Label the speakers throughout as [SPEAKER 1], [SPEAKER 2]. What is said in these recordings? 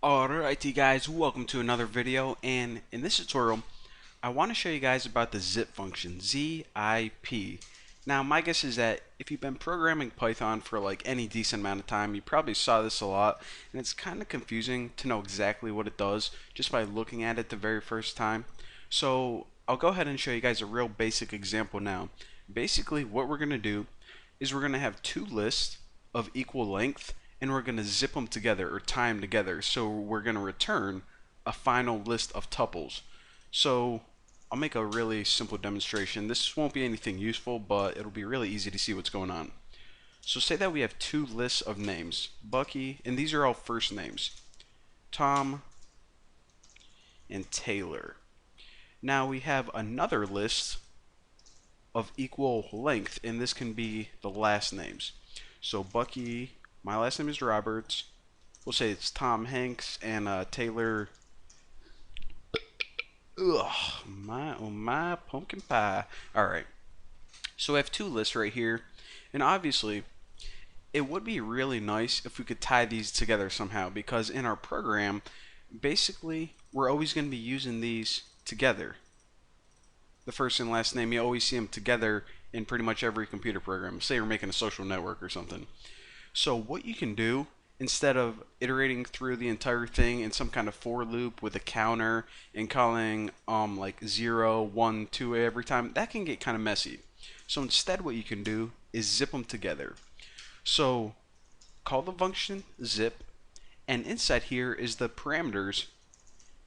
[SPEAKER 1] Alrighty guys, welcome to another video, and in this tutorial I want to show you guys about the zip function, ZIP. Now my guess is that if you've been programming Python for like any decent amount of time, you probably saw this a lot, and it's kind of confusing to know exactly what it does just by looking at it the very first time. So I'll go ahead and show you guys a real basic example now. Basically what we're going to do is we're going to have two lists of equal length, and we're going to zip them together or tie them together. So we're going to return a final list of tuples. So I'll make a really simple demonstration. This won't be anything useful, but it'll be really easy to see what's going on. So say that we have two lists of names, Bucky, and these are all first names, Tom and Taylor. Now we have another list of equal length, and this can be the last names. So Bucky, my last name is Roberts. We'll say it's Tom Hanks, and Taylor. Ugh, oh my pumpkin pie. Alright, so I have two lists right here, and obviously it would be really nice if we could tie these together somehow, because in our program, basically, we're always going to be using these together. The first and last name, you always see them together in pretty much every computer program. Say you're making a social network or something. So what you can do, instead of iterating through the entire thing in some kind of for loop with a counter and calling like 0, 1, 2 every time, that can get kind of messy. So instead what you can do is zip them together. So call the function zip, and inside here is the parameters.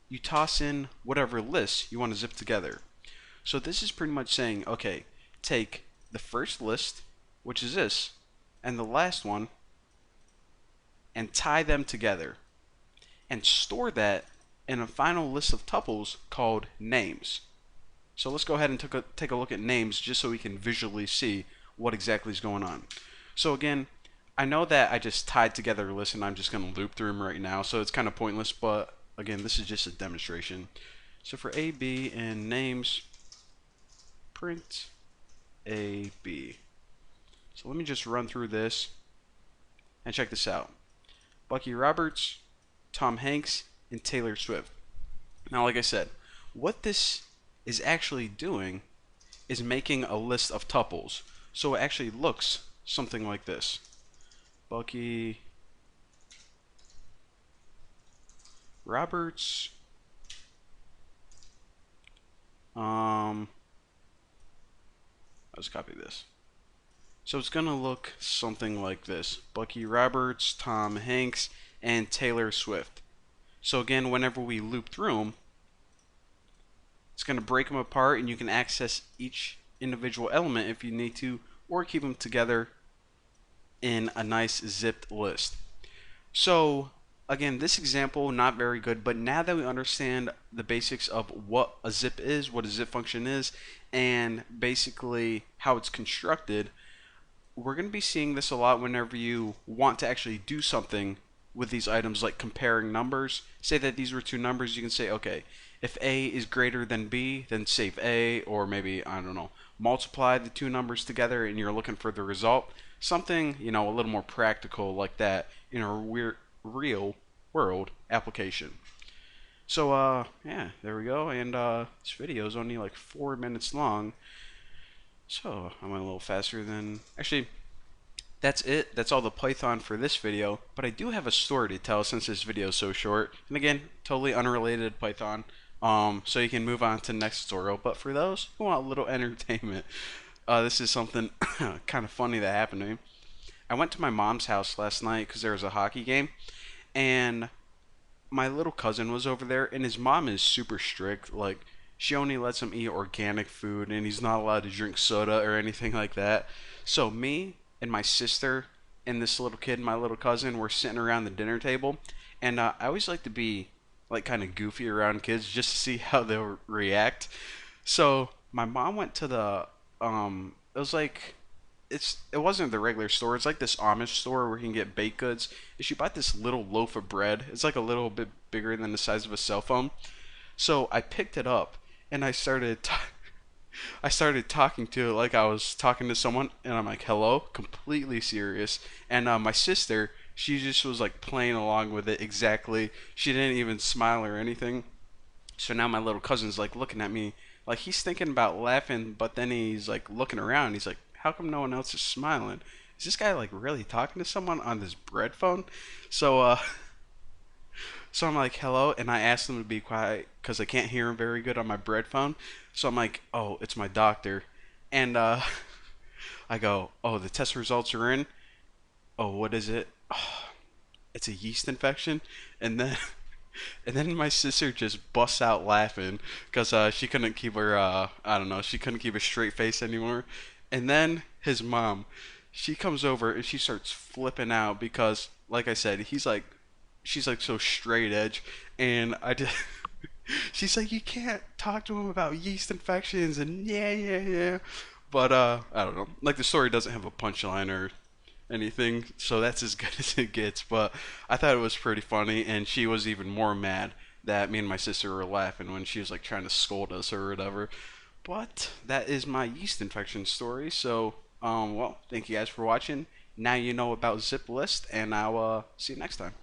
[SPEAKER 1] You toss in whatever list you want to zip together. So this is pretty much saying, okay, take the first list, which is this, and the last one, and tie them together, and store that in a final list of tuples called names. So let's go ahead and take a look at names just so we can visually see what exactly is going on. So again, I know that I just tied together a list and I'm just going to loop through them right now, so it's kind of pointless, but again, this is just a demonstration. So for A, B, and names, print A, B. So let me just run through this and check this out. Bucky Roberts, Tom Hanks, and Taylor Swift. Now, like I said, what this is actually doing is making a list of tuples. So it actually looks something like this. Bucky Roberts, I'll just copy this. So it's going to look something like this. Bucky Roberts, Tom Hanks, and Taylor Swift. So again, whenever we loop through them, it's going to break them apart, and you can access each individual element if you need to, or keep them together in a nice zipped list. So again, this example, not very good, but now that we understand the basics of what a zip is, what a zip function is, and basically how it's constructed, we're going to be seeing this a lot whenever you want to actually do something with these items, like comparing numbers. Say that these were two numbers, you can say, okay, if A is greater than B, then save A, or maybe, I don't know, multiply the two numbers together and you're looking for the result. Something, you know, a little more practical like that in a real world application. So, yeah, there we go, and this video is only like 4 minutes long. So I went a little faster than, actually, that's it. That's all the Python for this video, but I do have a story to tell since this video is so short, and again, totally unrelated to Python, so you can move on to the next tutorial. But for those who want a little entertainment, this is something kind of funny that happened to me. I went to my mom's house last night because there was a hockey game, and my little cousin was over there, and his mom is super strict. Like, she only lets him eat organic food, and he's not allowed to drink soda or anything like that. So me and my sister and this little kid, my little cousin, were sitting around the dinner table, and I always like to be like kind of goofy around kids just to see how they'll react. So my mom went to the it was like, it wasn't the regular store. It's like this Amish store where you can get baked goods. And she bought this little loaf of bread. It's like a little bit bigger than the size of a cell phone. So I picked it up and I started talking to it like I was talking to someone, and I'm like, hello, completely serious. And my sister she just was like playing along with it exactly. She didn't even smile or anything. So now my little cousin's like looking at me like he's thinking about laughing, but then he's like looking around. He's like, how come no one else is smiling? Is this guy like really talking to someone on this bread phone? So so I'm like, hello, and I asked him to be quiet because I can't hear him very good on my bread phone. So I'm like, oh, it's my doctor, and I go, oh, the test results are in. Oh, what is it? Oh, it's a yeast infection, and then and then my sister just busts out laughing because she couldn't keep her I don't know, she couldn't keep a straight face anymore. And then his mom, she comes over and she starts flipping out because, like I said, she's like so straight edge, and I just. She's like, you can't talk to him about yeast infections, and yeah, yeah, yeah. But I don't know. Like the story doesn't have a punchline or anything, so that's as good as it gets. But I thought it was pretty funny, and she was even more mad that me and my sister were laughing when she was like trying to scold us or whatever. But that is my yeast infection story. So, well, thank you guys for watching. Now you know about Zip List, and I'll see you next time.